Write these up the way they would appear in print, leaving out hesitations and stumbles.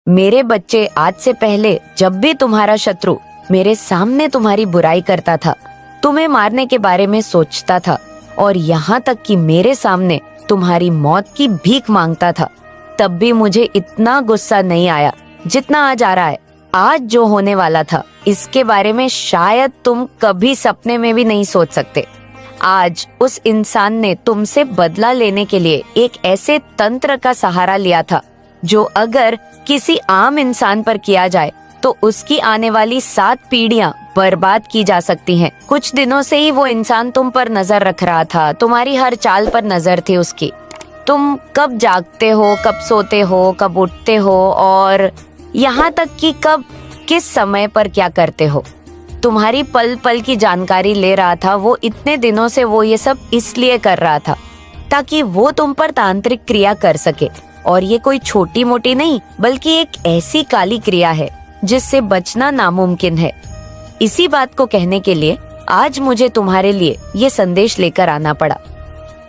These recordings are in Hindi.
मेरे बच्चे, आज से पहले जब भी तुम्हारा शत्रु मेरे सामने तुम्हारी बुराई करता था, तुम्हें मारने के बारे में सोचता था और यहाँ तक कि मेरे सामने तुम्हारी मौत की भीख मांगता था, तब भी मुझे इतना गुस्सा नहीं आया जितना आज आ रहा है। आज जो होने वाला था इसके बारे में शायद तुम कभी सपने में भी नहीं सोच सकते। आज उस इंसान ने तुमसे बदला लेने के लिए एक ऐसे तंत्र का सहारा लिया था जो अगर किसी आम इंसान पर किया जाए तो उसकी आने वाली 7 पीढ़ियां बर्बाद की जा सकती हैं। कुछ दिनों से ही वो इंसान तुम पर नजर रख रहा था, तुम्हारी हर चाल पर नजर थी उसकी। तुम कब जागते हो, कब सोते हो, कब उठते हो और यहाँ तक कि कब किस समय पर क्या करते हो, तुम्हारी पल पल की जानकारी ले रहा था। वो इतने दिनों से वो ये सब इसलिए कर रहा था ताकि वो तुम पर तांत्रिक क्रिया कर सके। और ये कोई छोटी मोटी नहीं बल्कि एक ऐसी काली क्रिया है जिससे बचना नामुमकिन है। इसी बात को कहने के लिए आज मुझे तुम्हारे लिए ये संदेश लेकर आना पड़ा।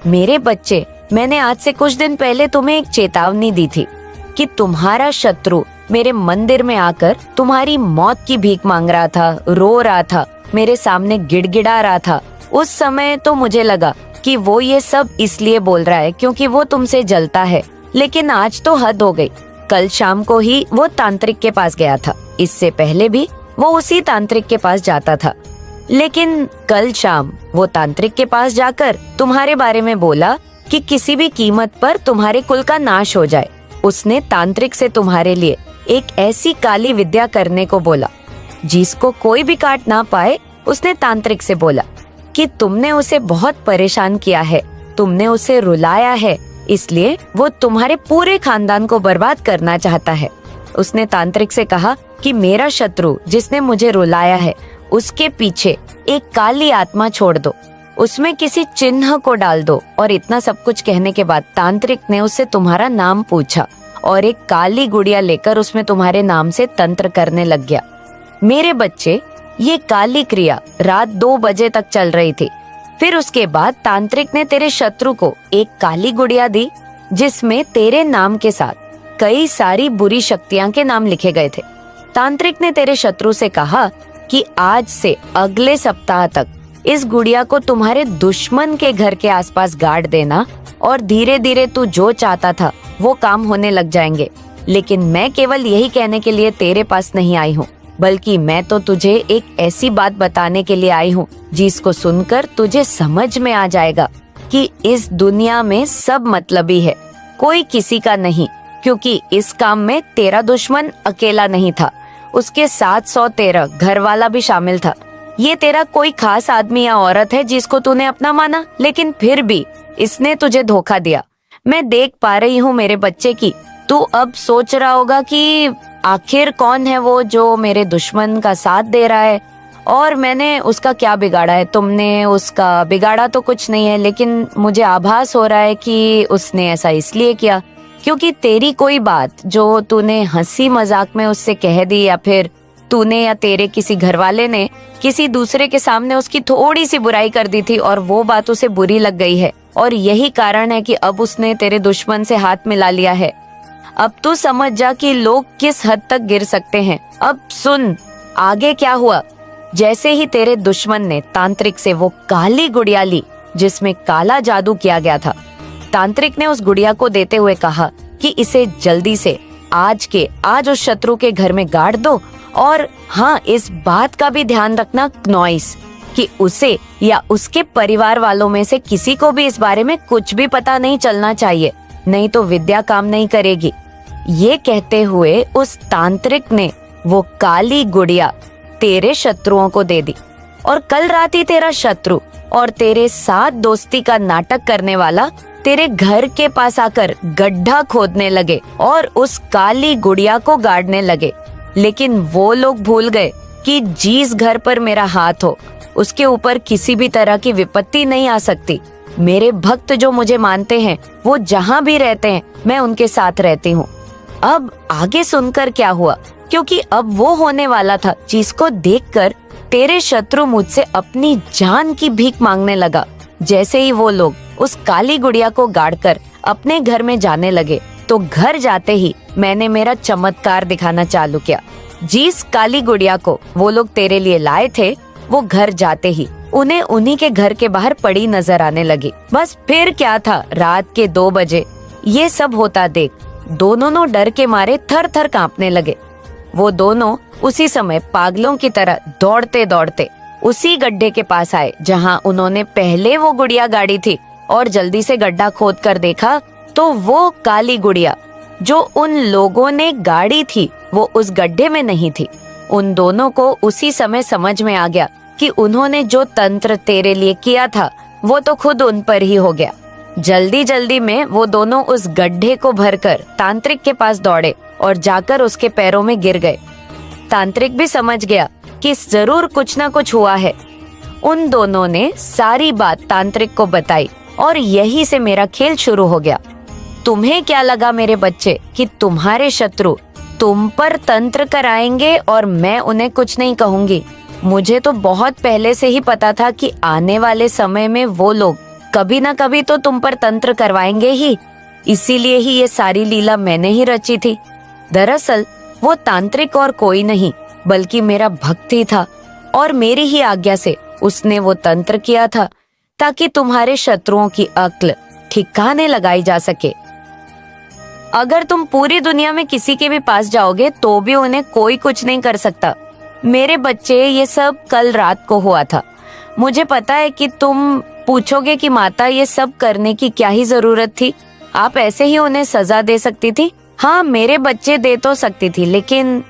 मेरे बच्चे, मैंने आज से कुछ दिन पहले तुम्हें एक चेतावनी दी थी कि तुम्हारा शत्रु मेरे मंदिर में आकर तुम्हारी मौत की भीख मांग रहा था, रो रहा था, मेरे सामने गिड़गिड़ा रहा था। उस समय तो मुझे लगा कि वो ये सब इसलिए बोल रहा है क्योंकि वो तुमसे जलता है, लेकिन आज तो हद हो गई। कल शाम को ही वो तांत्रिक के पास गया था, इससे पहले भी वो उसी तांत्रिक के पास जाता था, लेकिन कल शाम वो तांत्रिक के पास जाकर तुम्हारे बारे में बोला कि किसी भी कीमत पर तुम्हारे कुल का नाश हो जाए। उसने तांत्रिक से तुम्हारे लिए एक ऐसी काली विद्या करने को बोला जिसको कोई भी काट ना पाए। उसने तांत्रिक से बोला कि तुमने उसे बहुत परेशान किया है, तुमने उसे रुलाया है, इसलिए वो तुम्हारे पूरे खानदान को बर्बाद करना चाहता है। उसने तांत्रिक से कहा कि मेरा शत्रु जिसने मुझे रुलाया है उसके पीछे एक काली आत्मा छोड़ दो, उसमें किसी चिन्ह को डाल दो। और इतना सब कुछ कहने के बाद तांत्रिक ने उससे तुम्हारा नाम पूछा और एक काली गुड़िया लेकर उसमें तुम्हारे नाम से तंत्र करने लग गया। मेरे बच्चे, ये काली क्रिया रात 2 बजे तक चल रही थी। फिर उसके बाद तांत्रिक ने तेरे शत्रु को एक काली गुड़िया दी जिसमें तेरे नाम के साथ कई सारी बुरी शक्तियां के नाम लिखे गए थे। तांत्रिक ने तेरे शत्रु से कहा कि आज से अगले सप्ताह तक इस गुड़िया को तुम्हारे दुश्मन के घर के आसपास गाड़ देना और धीरे धीरे तू जो चाहता था वो काम होने लग जाएंगे। लेकिन मैं केवल यही कहने के लिए तेरे पास नहीं आई हूँ, बल्कि मैं तो तुझे एक ऐसी बात बताने के लिए आई हूँ जिसको सुनकर तुझे समझ में आ जाएगा कि इस दुनिया में सब मतलबी है, कोई किसी का नहीं। क्योंकि इस काम में तेरा दुश्मन अकेला नहीं था, उसके साथ 113 घर वाला भी शामिल था। ये तेरा कोई खास आदमी या औरत है जिसको तूने अपना माना, लेकिन फिर भी इसने तुझे धोखा दिया। मैं देख पा रही हूँ मेरे बच्चे की तू अब सोच रहा होगा कि आखिर कौन है वो जो मेरे दुश्मन का साथ दे रहा है और मैंने उसका क्या बिगाड़ा है। तुमने उसका बिगाड़ा तो कुछ नहीं है, लेकिन मुझे आभास हो रहा है कि उसने ऐसा इसलिए किया क्योंकि तेरी कोई बात जो तूने हंसी मजाक में उससे कह दी, या फिर तूने या तेरे किसी घरवाले ने किसी दूसरे के सामने उसकी थोड़ी सी बुराई कर दी थी और वो बात उसे बुरी लग गई है, और यही कारण है कि अब उसने तेरे दुश्मन से हाथ मिला लिया है। अब तू समझ जा कि लोग किस हद तक गिर सकते हैं। अब सुन आगे क्या हुआ। जैसे ही तेरे दुश्मन ने तांत्रिक से वो काली गुड़िया ली जिसमें काला जादू किया गया था, तांत्रिक ने उस गुड़िया को देते हुए कहा कि इसे जल्दी से आज उस शत्रु के घर में गाड़ दो। और हाँ, इस बात का भी ध्यान रखना नॉइस कि उसे या उसके परिवार वालों में से किसी को भी इस बारे में कुछ भी पता नहीं चलना चाहिए, नहीं तो विद्या काम नहीं करेगी। ये कहते हुए उस तांत्रिक ने वो काली गुड़िया तेरे शत्रुओं को दे दी और कल रात ही तेरा शत्रु और तेरे साथ दोस्ती का नाटक करने वाला तेरे घर के पास आकर गड्ढा खोदने लगे और उस काली गुड़िया को गाड़ने लगे। लेकिन वो लोग भूल गए कि जिस घर पर मेरा हाथ हो उसके ऊपर किसी भी तरह की विपत्ति नहीं आ सकती। मेरे भक्त जो मुझे मानते हैं वो जहाँ भी रहते हैं मैं उनके साथ रहती हूँ। अब आगे सुनकर क्या हुआ, क्योंकि अब वो होने वाला था जिसको देखकर तेरे शत्रु मुझसे अपनी जान की भीख मांगने लगा। जैसे ही वो लोग उस काली गुड़िया को गाड़कर अपने घर में जाने लगे, तो घर जाते ही मैंने मेरा चमत्कार दिखाना चालू किया। जिस काली गुड़िया को वो लोग तेरे लिए लाए थे, वो घर जाते ही उन्हें उन्हीं के घर के बाहर पड़ी नजर आने लगी। बस फिर क्या था, रात के 2 बजे ये सब होता देख दोनों डर के मारे थर थर कांपने लगे। वो दोनों उसी समय पागलों की तरह दौड़ते दौड़ते उसी गड्ढे के पास आए जहां उन्होंने पहले वो गुड़िया गाड़ी थी, और जल्दी से गड्ढा खोद कर देखा तो वो काली गुड़िया जो उन लोगों ने गाड़ी थी वो उस गड्ढे में नहीं थी। उन दोनों को उसी समय समझ में आ गया कि उन्होंने जो तंत्र तेरे लिए किया था वो तो खुद उन पर ही हो गया। जल्दी जल्दी में वो दोनों उस गड्ढे को भरकर तांत्रिक के पास दौड़े और जाकर उसके पैरों में गिर गए। तांत्रिक भी समझ गया कि जरूर कुछ ना कुछ हुआ है। उन दोनों ने सारी बात तांत्रिक को बताई और यही से मेरा खेल शुरू हो गया। तुम्हें क्या लगा मेरे बच्चे कि तुम्हारे शत्रु तुम पर तंत्र कराएंगे और मैं उन्हें कुछ नहीं कहूंगी? मुझे तो बहुत पहले से ही पता था कि आने वाले समय में वो लोग कभी ना कभी तो तुम पर तंत्र करवाएंगे ही, इसीलिए ही ये सारी लीला मैंने ही रची थी। दरअसल वो तांत्रिक और कोई नहीं बल्कि मेरा भक्त ही था, और मेरी ही आज्ञा से उसने वो तंत्र किया था ताकि तुम्हारे शत्रुओं की अक्ल ठिकाने लगाई जा सके। अगर तुम पूरी दुनिया में किसी के भी पास जाओगे तो भी उन्हें कोई कुछ नहीं कर सकता। मेरे बच्चे, ये सब कल रात को हुआ था। मुझे पता है कि तुम पूछोगे कि माता ये सब करने की क्या ही जरूरत थी, आप ऐसे ही उन्हें सजा दे सकती थी। हाँ मेरे बच्चे, दे तो सकती थी, लेकिन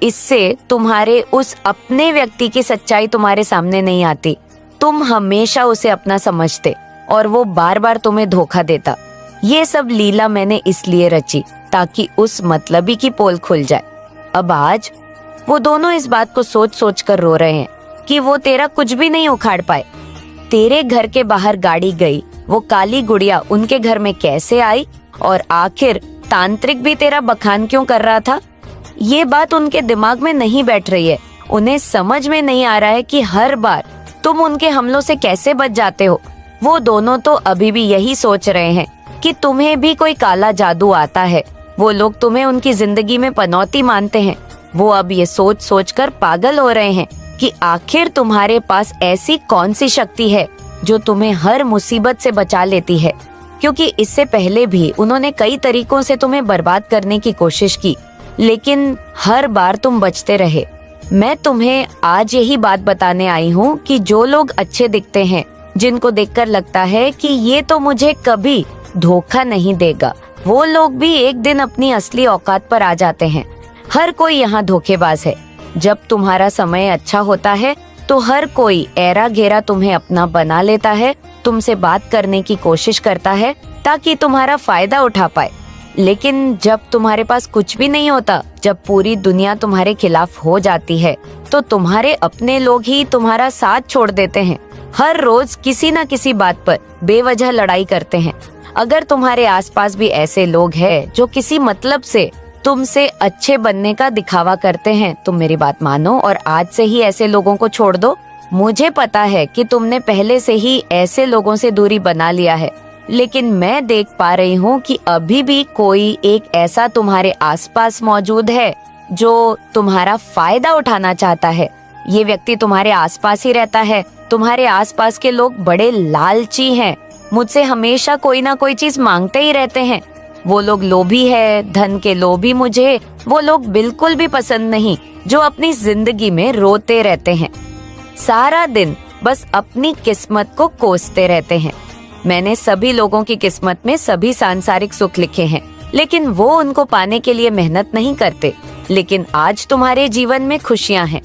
इससे तुम्हारे उस अपने व्यक्ति की सच्चाई तुम्हारे सामने नहीं आती। तुम हमेशा उसे अपना समझते और वो बार बार तुम्हें धोखा देता। ये सब लीला मैंने इसलिए रची ताकि उस मतलबी की पोल खुल जाए। अब आज वो दोनों इस बात को सोच सोच कर रो रहे हैं कि वो तेरा कुछ भी नहीं उखाड़ पाए। तेरे घर के बाहर गाड़ी गई, वो काली गुड़िया उनके घर में कैसे आई, और आखिर तांत्रिक भी तेरा बखान क्यों कर रहा था? ये बात उनके दिमाग में नहीं बैठ रही है। उन्हें समझ में नहीं आ रहा है कि हर बार तुम उनके हमलों से कैसे बच जाते हो। वो दोनों तो अभी भी यही सोच रहे हैं कि तुम्हें भी कोई काला जादू आता है। वो लोग तुम्हें उनकी जिंदगी में पनौती मानते हैं। वो अब ये सोच सोच कर पागल हो रहे हैं कि आखिर तुम्हारे पास ऐसी कौन सी शक्ति है जो तुम्हें हर मुसीबत से बचा लेती है, क्योंकि इससे पहले भी उन्होंने कई तरीकों से तुम्हें बर्बाद करने की कोशिश की, लेकिन हर बार तुम बचते रहे। मैं तुम्हें आज यही बात बताने आई हूँ कि जो लोग अच्छे दिखते हैं, जिनको देखकर लगता है कि ये तो मुझे कभी धोखा नहीं देगा, वो लोग भी एक दिन अपनी असली औकात पर आ जाते हैं। हर कोई यहाँ धोखेबाज है। जब तुम्हारा समय अच्छा होता है तो हर कोई ऐरा घेरा तुम्हें अपना बना लेता है, तुमसे बात करने की कोशिश करता है ताकि तुम्हारा फायदा उठा पाए। लेकिन जब तुम्हारे पास कुछ भी नहीं होता, जब पूरी दुनिया तुम्हारे खिलाफ हो जाती है, तो तुम्हारे अपने लोग ही तुम्हारा साथ छोड़ देते हैं। हर रोज किसी न किसी बात पर बेवजह लड़ाई करते हैं। अगर तुम्हारे आसपास भी ऐसे लोग हैं जो किसी मतलब से तुमसे अच्छे बनने का दिखावा करते हैं, तुम मेरी बात मानो और आज से ही ऐसे लोगों को छोड़ दो। मुझे पता है कि तुमने पहले से ही ऐसे लोगों से दूरी बना लिया है, लेकिन मैं देख पा रही हूँ कि अभी भी कोई एक ऐसा तुम्हारे आसपास मौजूद है जो तुम्हारा फायदा उठाना चाहता है। ये व्यक्ति तुम्हारे आसपास ही रहता है। तुम्हारे आसपास के लोग बड़े लालची हैं, मुझसे हमेशा कोई ना कोई चीज मांगते ही रहते हैं। वो लोग लोभी है, धन के लोभी मुझे वो लोग बिल्कुल भी पसंद नहीं जो अपनी जिंदगी में रोते रहते हैं, सारा दिन बस अपनी किस्मत को कोसते रहते हैं। मैंने सभी लोगों की किस्मत में सभी सांसारिक सुख लिखे हैं, लेकिन वो उनको पाने के लिए मेहनत नहीं करते। लेकिन आज तुम्हारे जीवन में खुशियां हैं,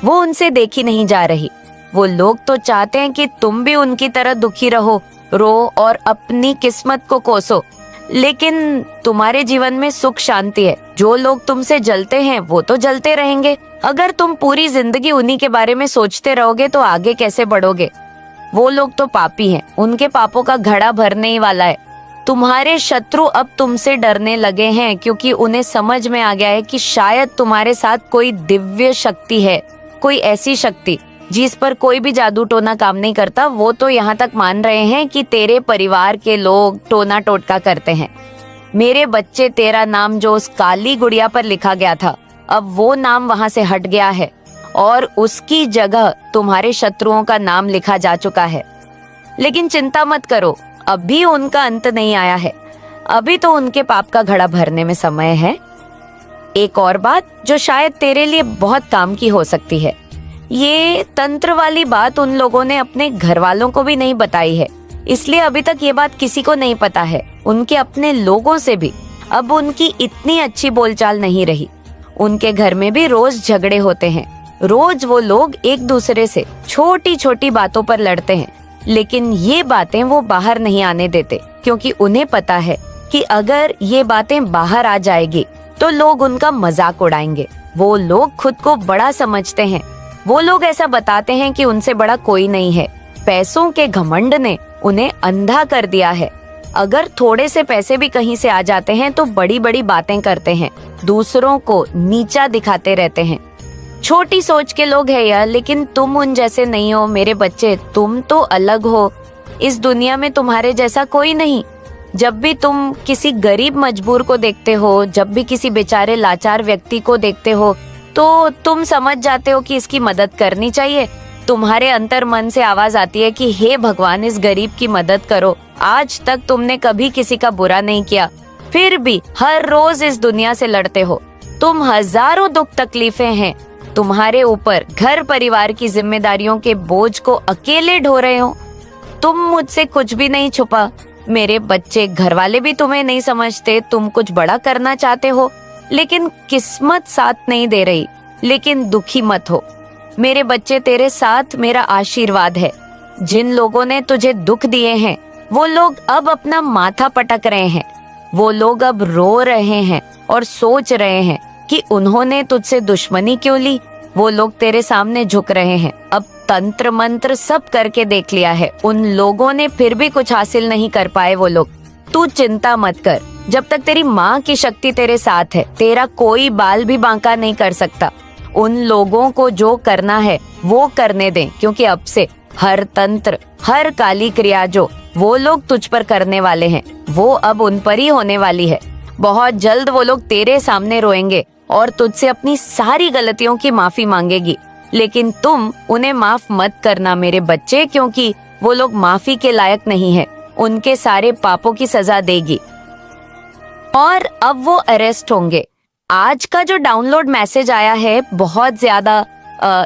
वो उनसे देखी नहीं जा रही। वो लोग तो चाहते हैं कि तुम भी उनकी तरह दुखी रहो, रो और अपनी किस्मत को कोसो, लेकिन तुम्हारे जीवन में सुख शांति है। जो लोग तुमसे जलते हैं वो तो जलते रहेंगे। अगर तुम पूरी जिंदगी उन्हीं के बारे में सोचते रहोगे तो आगे कैसे बढ़ोगे? वो लोग तो पापी हैं, उनके पापों का घड़ा भरने ही वाला है। तुम्हारे शत्रु अब तुमसे डरने लगे हैं क्योंकि उन्हें समझ में आ गया है कि शायद तुम्हारे साथ कोई दिव्य शक्ति है, कोई ऐसी शक्ति जिस पर कोई भी जादू टोना काम नहीं करता। वो तो यहाँ तक मान रहे हैं कि तेरे परिवार के लोग टोना टोटका करते हैं। मेरे बच्चे, तेरा नाम जो उस काली गुड़िया पर लिखा गया था, अब वो नाम वहां से हट गया है और उसकी जगह तुम्हारे शत्रुओं का नाम लिखा जा चुका है। लेकिन चिंता मत करो, अभी उनका अंत नहीं आया है। अभी तो उनके पाप का घड़ा भरने में समय है। एक और बात जो शायद तेरे लिए बहुत काम की हो सकती है, ये तंत्र वाली बात उन लोगों ने अपने घर वालों को भी नहीं बताई है, इसलिए अभी तक ये बात किसी को नहीं पता है। उनके अपने लोगों से भी अब उनकी इतनी अच्छी बोलचाल नहीं रही। उनके घर में भी रोज झगड़े होते हैं। रोज वो लोग एक दूसरे से छोटी छोटी बातों पर लड़ते हैं, लेकिन ये बातें वो बाहर नहीं आने देते, क्योंकि उन्हें पता है कि अगर ये बातें बाहर आ जाएगी तो लोग उनका मजाक उड़ाएंगे। वो लोग खुद को बड़ा समझते हैं। वो लोग ऐसा बताते हैं कि उनसे बड़ा कोई नहीं है। पैसों के घमंड ने उन्हें अंधा कर दिया है। अगर थोड़े से पैसे भी कहीं से आ जाते हैं तो बड़ी बड़ी बातें करते हैं, दूसरों को नीचा दिखाते रहते हैं। छोटी सोच के लोग हैं यार, लेकिन तुम उन जैसे नहीं हो मेरे बच्चे। तुम तो अलग हो। इस दुनिया में तुम्हारे जैसा कोई नहीं। जब भी तुम किसी गरीब मजबूर को देखते हो, जब भी किसी बेचारे लाचार व्यक्ति को देखते हो, तो तुम समझ जाते हो कि इसकी मदद करनी चाहिए। तुम्हारे अंतर मन से आवाज आती है कि हे भगवान, इस गरीब की मदद करो। आज तक तुमने कभी किसी का बुरा नहीं किया, फिर भी हर रोज इस दुनिया से लड़ते हो। तुम हजारों दुख तकलीफें हैं तुम्हारे ऊपर, घर परिवार की जिम्मेदारियों के बोझ को अकेले ढो रहे हो। तुम मुझसे कुछ भी नहीं छुपा मेरे बच्चे। घर वाले भी तुम्हें नहीं समझते। तुम कुछ बड़ा करना चाहते हो, लेकिन किस्मत साथ नहीं दे रही। लेकिन दुखी मत हो मेरे बच्चे, तेरे साथ मेरा आशीर्वाद है। जिन लोगों ने तुझे दुख दिए हैं, वो लोग अब अपना माथा पटक रहे हैं। वो लोग अब रो रहे हैं और सोच रहे हैं कि उन्होंने तुझसे दुश्मनी क्यों ली। वो लोग तेरे सामने झुक रहे हैं। अब तंत्र मंत्र सब करके देख लिया है, उन लोगों ने फिर भी कुछ हासिल नहीं कर पाए वो लोग। तू चिंता मत कर। जब तक तेरी माँ की शक्ति तेरे साथ है, तेरा कोई बाल भी बांका नहीं कर सकता। उन लोगों को जो करना है वो करने दें, क्योंकि अब से हर तंत्र, हर काली क्रिया जो वो लोग तुझ पर करने वाले हैं, वो अब उन पर ही होने वाली है। बहुत जल्द वो लोग तेरे सामने रोएंगे और तुझसे अपनी सारी गलतियों की माफी मांगेगी। लेकिन तुम उन्हें माफ मत करना मेरे बच्चे, क्योंकि वो लोग माफी के लायक नहीं है। उनके सारे पापों की सजा देगी और अब वो अरेस्ट होंगे। आज का जो डाउनलोड मैसेज आया है, बहुत ज्यादा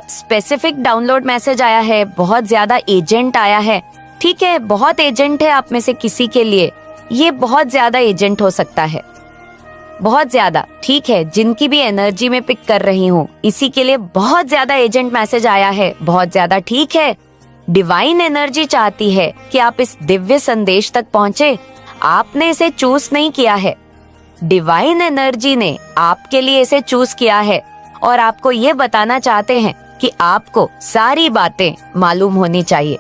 स्पेसिफिक डाउनलोड मैसेज आया है, बहुत ज्यादा एजेंट आया है। ठीक है, बहुत एजेंट है आप में से किसी के लिए, ये बहुत ज्यादा एजेंट हो सकता है, बहुत ज्यादा। ठीक है, जिनकी भी एनर्जी में पिक कर रही हूँ, इसी के लिए बहुत ज्यादा एजेंट मैसेज आया है, बहुत ज्यादा। ठीक है, डिवाइन एनर्जी चाहती है कि आप इस दिव्य संदेश तक पहुँचे। आपने इसे चूज नहीं किया है, डिवाइन एनर्जी ने आपके लिए इसे चूज किया है और आपको ये बताना चाहते हैं कि आपको सारी बातें मालूम होनी चाहिए।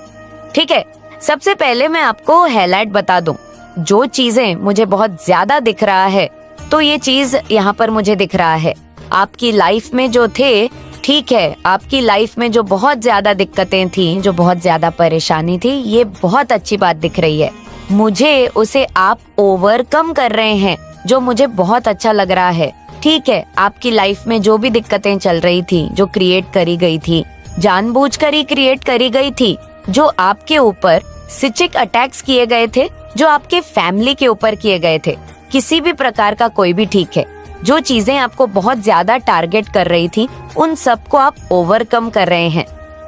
ठीक है, सबसे पहले मैं आपको हाईलाइट बता दूं। जो चीजें मुझे बहुत ज्यादा दिख रहा है, तो ये चीज यहाँ पर मुझे दिख रहा है आपकी लाइफ में जो थे। ठीक है, आपकी लाइफ में जो बहुत ज्यादा दिक्कतें थी, जो बहुत ज्यादा परेशानी थी, ये बहुत अच्छी बात दिख रही है मुझे। उसे आप ओवरकम कर रहे हैं, जो मुझे बहुत अच्छा लग रहा है। ठीक है, आपकी लाइफ में जो भी दिक्कतें चल रही थी, जो क्रिएट करी गई थी, जानबूझकर ही क्रिएट करी गई थी, जो आपके ऊपर सिचिक अटैक्स किए गए थे, जो आपके फैमिली के ऊपर किए गए थे, किसी भी प्रकार का कोई भी। ठीक है, जो चीजें आपको बहुत ज्यादा टारगेट कर रही थी, उन सबको आप ओवरकम कर रहे हैं।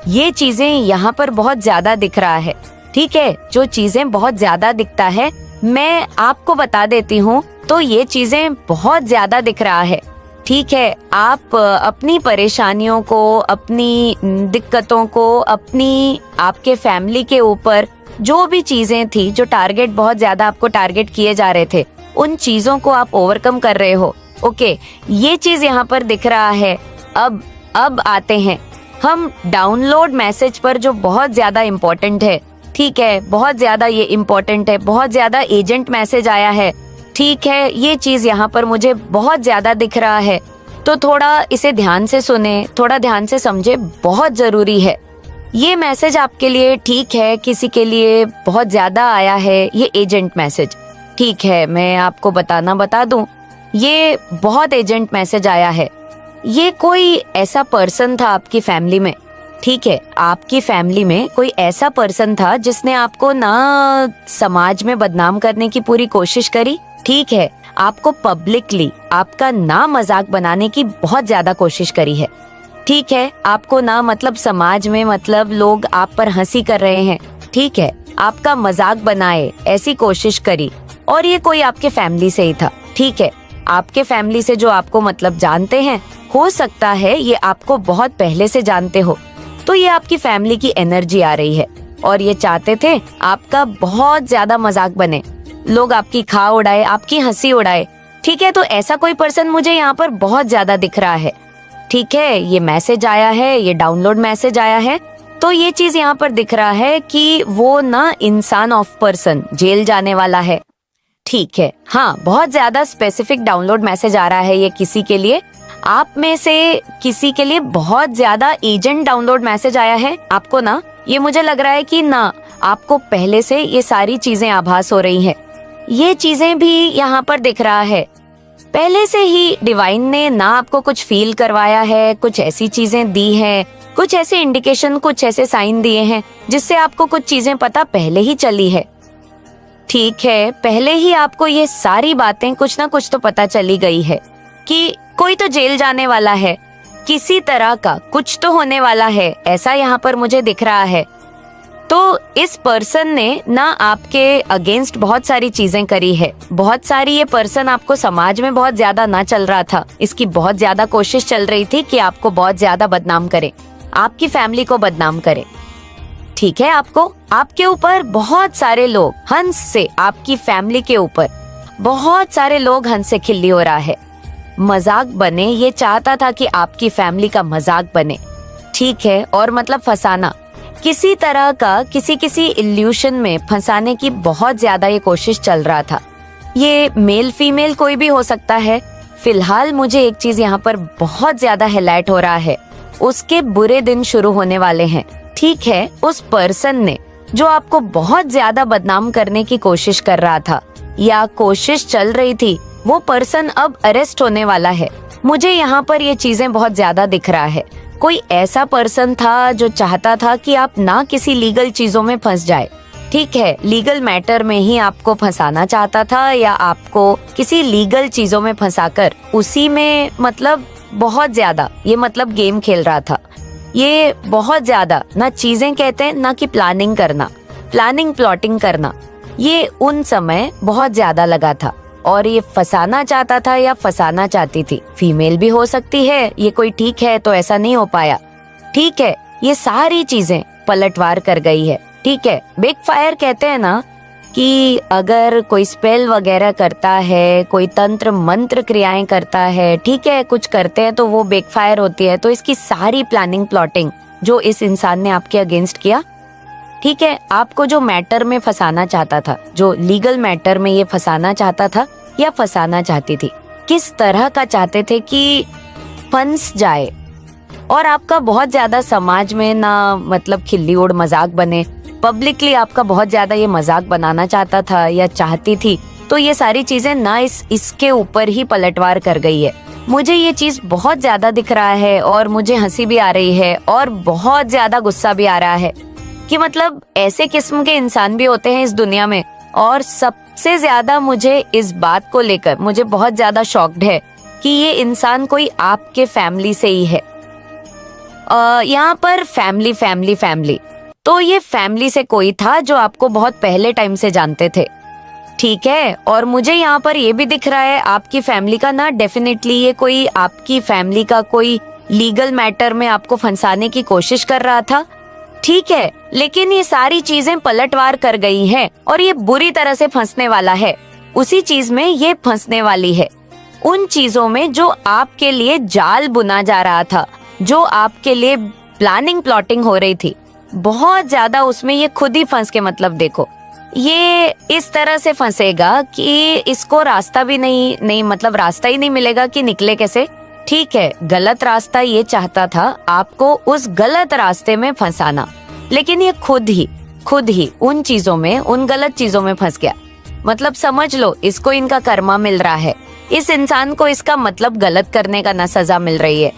ये चीजें यहाँ पर बहुत ज्यादा दिख रहा है। ठीक है, जो चीजें बहुत ज्यादा दिखता है, मैं आपको बता देती हूँ, तो ये चीजें बहुत ज्यादा दिख रहा है। ठीक है, आप अपनी परेशानियों को, अपनी दिक्कतों को, अपनी आपके फैमिली के ऊपर जो भी चीजें थी, जो टारगेट बहुत ज्यादा आपको टारगेट किए जा रहे थे, उन चीजों को आप ओवरकम कर रहे हो। ओके, ये चीज यहाँ पर दिख रहा है। अब आते हैं हम डाउनलोड मैसेज पर, जो बहुत ज्यादा इम्पोर्टेंट है। ठीक है, बहुत ज्यादा ये इम्पोर्टेंट है, बहुत ज्यादा एजेंट मैसेज आया है। ठीक है, ये चीज यहाँ पर मुझे बहुत ज्यादा दिख रहा है, तो थोड़ा इसे ध्यान से सुने, थोड़ा ध्यान से समझे, बहुत जरूरी है। ये मैसेज आपके लिए, ठीक है, किसी के लिए बहुत ज्यादा आया है ये एजेंट मैसेज। ठीक है, मैं आपको बता दूं, ये बहुत एजेंट मैसेज आया है। ये कोई ऐसा पर्सन था आपकी फैमिली में, ठीक है, आपकी फैमिली में कोई ऐसा पर्सन था जिसने आपको ना समाज में बदनाम करने की पूरी कोशिश करी, ठीक है, आपको पब्लिकली आपका ना मजाक बनाने की बहुत ज्यादा कोशिश करी है, ठीक है, आपको ना मतलब समाज में मतलब लोग आप पर हंसी कर रहे हैं, ठीक है, आपका मजाक बनाए ऐसी कोशिश करी, और ये कोई आपके फैमिली से ही था, ठीक है, आपके फैमिली से जो आपको मतलब जानते हैं, हो सकता है ये आपको बहुत पहले से जानते हो, तो ये आपकी फैमिली की एनर्जी आ रही है और ये चाहते थे आपका बहुत ज्यादा मजाक बने, लोग आपकी खा उड़ाए, आपकी हंसी उड़ाए, ठीक है। तो ऐसा कोई पर्सन मुझे यहाँ पर बहुत ज्यादा दिख रहा है, ठीक है, ये मैसेज आया है, ये डाउनलोड मैसेज आया है, तो ये चीज यहाँ पर दिख रहा है कि वो ना इंसान ऑफ पर्सन जेल जाने वाला है, ठीक है। हाँ, बहुत ज्यादा स्पेसिफिक डाउनलोड मैसेज आ रहा है ये किसी के लिए, आप में से किसी के लिए बहुत ज्यादा एजेंट डाउनलोड मैसेज आया है आपको ना, ये मुझे लग रहा है कि ना आपको पहले से ये सारी चीजें आभास हो रही हैं, ये चीजें भी यहाँ पर दिख रहा है, पहले से ही डिवाइन ने ना आपको कुछ फील करवाया है, कुछ ऐसी चीजें दी हैं, कुछ ऐसे इंडिकेशन, कुछ ऐसे साइन दिए हैं जिससे आपको कुछ चीजें पता पहले ही चली है, ठीक है, पहले ही आपको ये सारी बातें कुछ ना कुछ तो पता चली गई है कि कोई तो जेल जाने वाला है, किसी तरह का कुछ तो होने वाला है, ऐसा यहाँ पर मुझे दिख रहा है। तो इस पर्सन ने ना आपके अगेंस्ट बहुत सारी चीजें करी है, बहुत सारी, ये पर्सन आपको समाज में बहुत ज्यादा ना चल रहा था, इसकी बहुत ज्यादा कोशिश चल रही थी कि आपको बहुत ज्यादा बदनाम करे, आपकी फैमिली को बदनाम करे, ठीक है, आपके ऊपर बहुत सारे लोग हंस से, आपकी फैमिली के ऊपर बहुत सारे लोग हंस से खिल्ली हो रहा है, मजाक बने, ये चाहता था कि आपकी फैमिली का मजाक बने, ठीक है, और मतलब फंसाना, किसी तरह का किसी इल्यूशन में फंसाने की बहुत ज्यादा ये कोशिश चल रहा था। ये मेल फीमेल कोई भी हो सकता है। फिलहाल मुझे एक चीज यहाँ पर बहुत ज्यादा हाईलाइट हो रहा है, उसके बुरे दिन शुरू होने वाले हैं, ठीक है। उस पर्सन ने जो आपको बहुत ज्यादा बदनाम करने की कोशिश कर रहा था या कोशिश चल रही थी, वो पर्सन अब अरेस्ट होने वाला है। मुझे यहाँ पर ये चीजें बहुत ज्यादा दिख रहा है। कोई ऐसा पर्सन था जो चाहता था कि आप ना किसी लीगल चीजों में फंस जाए, ठीक है, लीगल मैटर में ही आपको फंसाना चाहता था या आपको किसी लीगल चीजों में फंसाकर उसी में मतलब बहुत ज्यादा ये मतलब गेम खेल रहा था। ये बहुत ज्यादा ना चीजें कहते हैं ना कि प्लानिंग करना, प्लानिंग प्लॉटिंग करना, ये उन समय बहुत ज्यादा लगा था और ये फंसाना चाहता था या फंसाना चाहती थी, फीमेल भी हो सकती है, ये कोई ठीक है तो ऐसा नहीं हो पाया, ठीक है। ये सारी चीजें पलटवार कर गई है, ठीक है। बैकफायर कहते हैं ना कि अगर कोई स्पेल वगैरह करता है, कोई तंत्र मंत्र क्रियाएं करता है, ठीक है, कुछ करते हैं तो वो बैकफायर होती है। तो इसकी सारी प्लानिंग प्लॉटिंग जो इस इंसान ने आपके अगेंस्ट किया, ठीक है, आपको जो मैटर में फंसाना चाहता था, जो लीगल मैटर में ये फंसाना चाहता था या फंसाना चाहती थी, किस तरह का चाहते थे कि फंस जाए और आपका बहुत ज्यादा समाज में ना मतलब खिल्ली उड़ मजाक बने, पब्लिकली आपका बहुत ज्यादा ये मजाक बनाना चाहता था या चाहती थी। तो ये सारी चीजें ना इसके ऊपर ही पलटवार कर गई है। मुझे ये चीज बहुत ज्यादा दिख रहा है और मुझे हंसी भी आ रही है और बहुत ज्यादा गुस्सा भी आ रहा है कि मतलब ऐसे किस्म के इंसान भी होते हैं इस दुनिया में। और सबसे ज्यादा मुझे इस बात को लेकर मुझे बहुत ज्यादा शॉक्ड है कि ये इंसान कोई आपके फैमिली से ही है। यहाँ पर फैमिली फैमिली फैमिली, तो ये फैमिली से कोई था जो आपको बहुत पहले टाइम से जानते थे, ठीक है। और मुझे यहाँ पर ये भी दिख रहा है आपकी फैमिली का ना, डेफिनेटली ये कोई आपकी फैमिली का कोई लीगल मैटर में आपको फंसाने की कोशिश कर रहा था, ठीक है। लेकिन ये सारी चीजें पलटवार कर गई हैं और ये बुरी तरह से फंसने वाला है। उसी चीज में ये फंसने वाली है, उन चीजों में जो आपके लिए जाल बुना जा रहा था, जो आपके लिए प्लानिंग प्लॉटिंग हो रही थी, बहुत ज्यादा उसमें ये खुद ही फंस के मतलब देखो, ये इस तरह से फंसेगा कि इसको रास्ता भी नहीं मतलब रास्ता ही नहीं मिलेगा कि निकले कैसे, ठीक है। गलत रास्ता ये चाहता था आपको उस गलत रास्ते में फंसाना, लेकिन ये खुद ही उन चीजों में, उन गलत चीजों में फंस गया। मतलब समझ लो इसको इनका कर्मा मिल रहा है, इस इंसान को इसका मतलब गलत करने का ना सजा मिल रही है।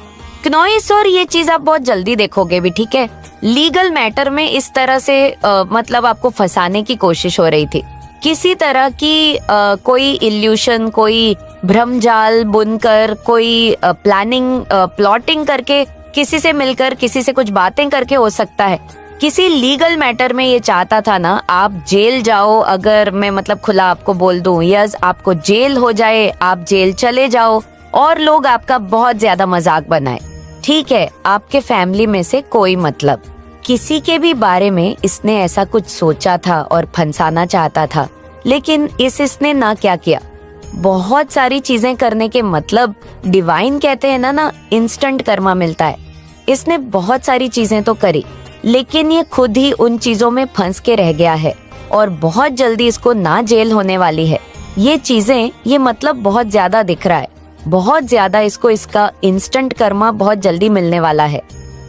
क्नॉइस, और ये चीज आप बहुत जल्दी देखोगे भी, ठीक है। लीगल मैटर में इस तरह से मतलब आपको फंसाने की कोशिश हो रही थी, किसी तरह की कोई इल्यूशन, कोई भ्रमजाल बुनकर, कोई प्लानिंग प्लॉटिंग करके, किसी से मिलकर, किसी से कुछ बातें करके हो सकता है। किसी लीगल मैटर में ये चाहता था ना आप जेल जाओ, अगर मैं मतलब खुला आपको बोल दूं, यस आपको जेल हो जाए, आप जेल चले जाओ और लोग आपका बहुत ज्यादा मजाक बनाए, ठीक है। आपके फैमिली में से कोई मतलब किसी के भी बारे में इसने ऐसा कुछ सोचा था और फंसाना चाहता था, लेकिन इसने ना क्या किया, बहुत सारी चीजें करने के मतलब डिवाइन कहते हैं ना इंस्टेंट कर्मा मिलता है। इसने बहुत सारी चीजें तो करी, लेकिन ये खुद ही उन चीजों में फंस के रह गया है और बहुत जल्दी इसको ना जेल होने वाली है। ये चीजें, ये मतलब बहुत ज्यादा दिख रहा है, बहुत ज्यादा इसको इसका इंस्टेंट कर्मा बहुत जल्दी मिलने वाला है।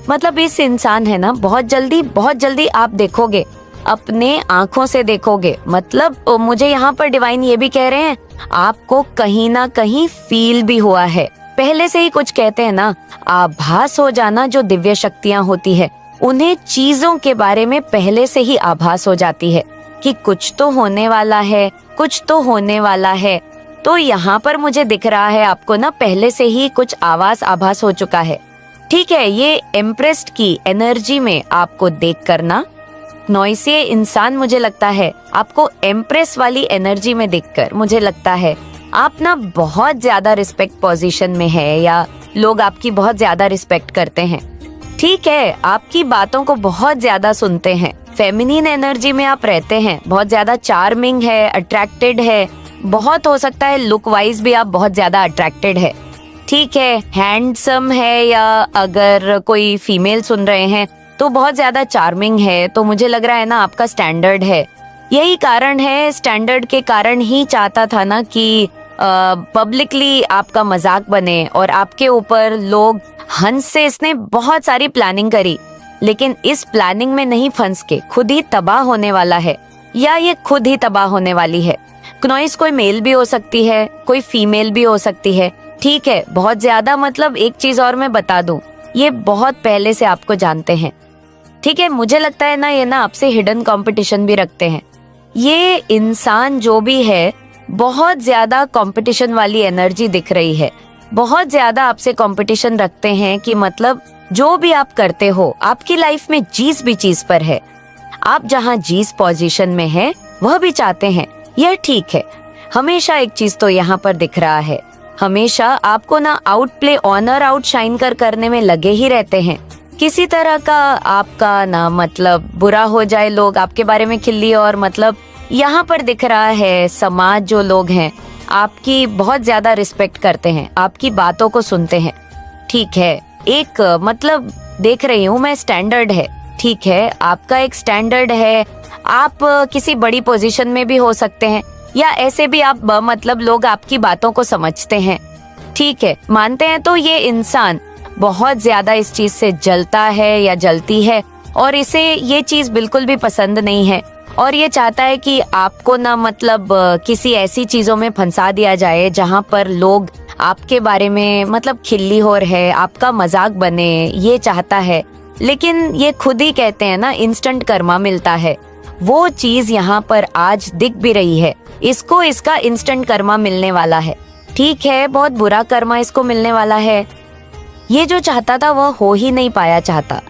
मतलब इस इंसान है ना बहुत जल्दी आप देखोगे, अपने आंखों से देखोगे। मतलब मुझे यहाँ पर डिवाइन ये भी कह रहे हैं आपको कहीं ना कहीं फील भी हुआ है, पहले से ही कुछ कहते हैं ना आभास हो जाना, जो दिव्य शक्तियां होती है उन्हें चीजों के बारे में पहले से ही आभास हो जाती है कि कुछ तो होने वाला है, कुछ तो होने वाला है। तो यहाँ पर मुझे दिख रहा है आपको ना पहले से ही कुछ आभास हो चुका है, ठीक है। ये एम्प्रेस्ड की एनर्जी में आपको देख करना, नॉइसी इंसान मुझे लगता है आपको एम्प्रेस वाली एनर्जी में देखकर मुझे लगता है आप ना बहुत ज्यादा रिस्पेक्ट पोजीशन में है, या लोग आपकी बहुत ज्यादा रिस्पेक्ट करते हैं, ठीक है। आपकी बातों को बहुत ज्यादा सुनते हैं, फेमिनिन एनर्जी में आप रहते हैं, बहुत ज्यादा चार्मिंग है, अट्रैक्टेड है, बहुत हो सकता है लुक वाइज भी आप बहुत ज्यादा अट्रैक्टेड है, ठीक है। हैंडसम है, या अगर कोई फीमेल सुन रहे हैं तो बहुत ज्यादा चार्मिंग है। तो मुझे लग रहा है ना आपका स्टैंडर्ड है, यही कारण है, स्टैंडर्ड के कारण ही चाहता था ना कि पब्लिकली आपका मजाक बने और आपके ऊपर लोग हंस से। इसने बहुत सारी प्लानिंग करी, लेकिन इस प्लानिंग में नहीं फंस के खुद ही तबाह होने वाला है, या ये खुद ही तबाह होने वाली है। क्नॉइस कोई मेल भी हो सकती है, कोई फीमेल भी हो सकती है, ठीक है। बहुत ज्यादा मतलब एक चीज और मैं बता दूं, ये बहुत पहले से आपको जानते हैं, ठीक है। मुझे लगता है ना ये ना आपसे हिडन कंपटीशन भी रखते हैं। ये इंसान जो भी है बहुत ज्यादा कंपटीशन वाली एनर्जी दिख रही है, बहुत ज्यादा आपसे कंपटीशन रखते हैं कि मतलब जो भी आप करते हो आपकी लाइफ में जीस भी चीज पर है, आप जहाँ जीस पोजीशन में है वह भी चाहते हैं, यह ठीक है। हमेशा एक चीज तो यहाँ पर दिख रहा है, हमेशा आपको ना outplay honour outshine करने में लगे ही रहते हैं। किसी तरह का आपका ना मतलब बुरा हो जाए, लोग आपके बारे में खिल्ली, और मतलब यहाँ पर दिख रहा है समाज जो लोग हैं आपकी बहुत ज्यादा रिस्पेक्ट करते हैं, आपकी बातों को सुनते हैं, ठीक है। एक मतलब देख रही हूँ मैं स्टैंडर्ड है, ठीक है। आपका एक स्टैंडर्ड है, आप किसी बड़ी पोजीशन में भी हो सकते हैं, या ऐसे भी आप मतलब लोग आपकी बातों को समझते हैं, ठीक है, मानते हैं। तो ये इंसान बहुत ज्यादा इस चीज से जलता है या जलती है, और इसे ये चीज बिल्कुल भी पसंद नहीं है, और ये चाहता है कि आपको ना मतलब किसी ऐसी चीजों में फंसा दिया जाए जहां पर लोग आपके बारे में मतलब खिल्ली हो रहे, आपका मजाक बने, ये चाहता है। लेकिन ये खुद ही कहते हैं ना इंस्टेंट कर्मा मिलता है, वो चीज यहाँ पर आज दिख भी रही है, इसको इसका इंस्टेंट कर्मा मिलने वाला है, ठीक है। बहुत बुरा कर्मा इसको मिलने वाला है। ये जो चाहता था वह हो ही नहीं पाया चाहता,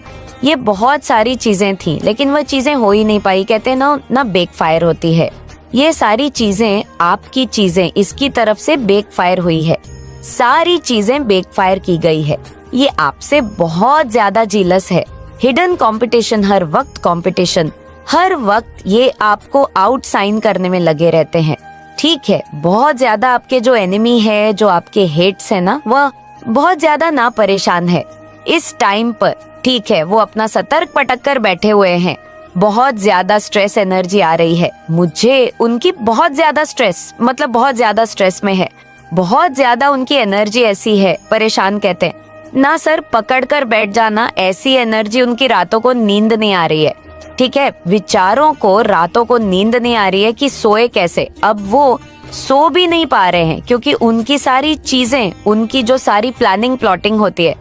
ये बहुत सारी चीजें थी लेकिन वह चीजें हो ही नहीं पाई। कहते हैं ना बेक फायर होती है, ये सारी चीजें आपकी चीजें इसकी तरफ से बेक फायर हुई है, सारी चीजें बेक फायर की गई है। ये आपसे बहुत ज्यादा जीलस है, हिडन कंपटीशन, हर वक्त कंपटीशन, हर वक्त ये आपको आउट साइन करने में लगे रहते हैं, ठीक है। बहुत ज्यादा आपके जो एनिमी है, जो आपके हेट्स है ना, वह बहुत ज्यादा ना परेशान है इस टाइम पर, ठीक है। वो अपना सतर्क पटक कर बैठे हुए हैं, बहुत ज्यादा स्ट्रेस एनर्जी आ रही है मुझे, उनकी बहुत ज्यादा स्ट्रेस, मतलब बहुत ज्यादा स्ट्रेस में है, बहुत ज्यादा उनकी एनर्जी ऐसी है, परेशान कहते हैं ना सर, पकड़ कर बैठ जाना, ऐसी एनर्जी उनकी रातों को नींद नहीं आ रही है, ठीक है, विचारों को रातों को नींद नहीं आ रही है कि सोए कैसे। अब वो सो भी नहीं पा रहे हैं क्योंकि उनकी सारी चीजें, उनकी जो सारी प्लानिंग प्लॉटिंग होती है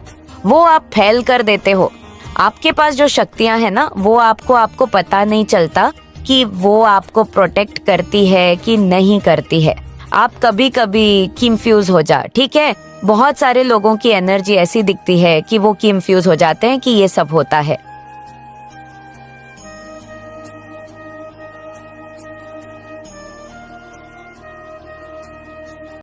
वो आप फैल कर देते हो। आपके पास जो शक्तियां हैं ना, वो आपको पता नहीं चलता कि वो आपको प्रोटेक्ट करती है कि नहीं करती है। आप कभी कभी कंफ्यूज हो जा, ठीक है। बहुत सारे लोगों की एनर्जी ऐसी दिखती है कि वो कंफ्यूज हो जाते हैं कि ये सब होता है।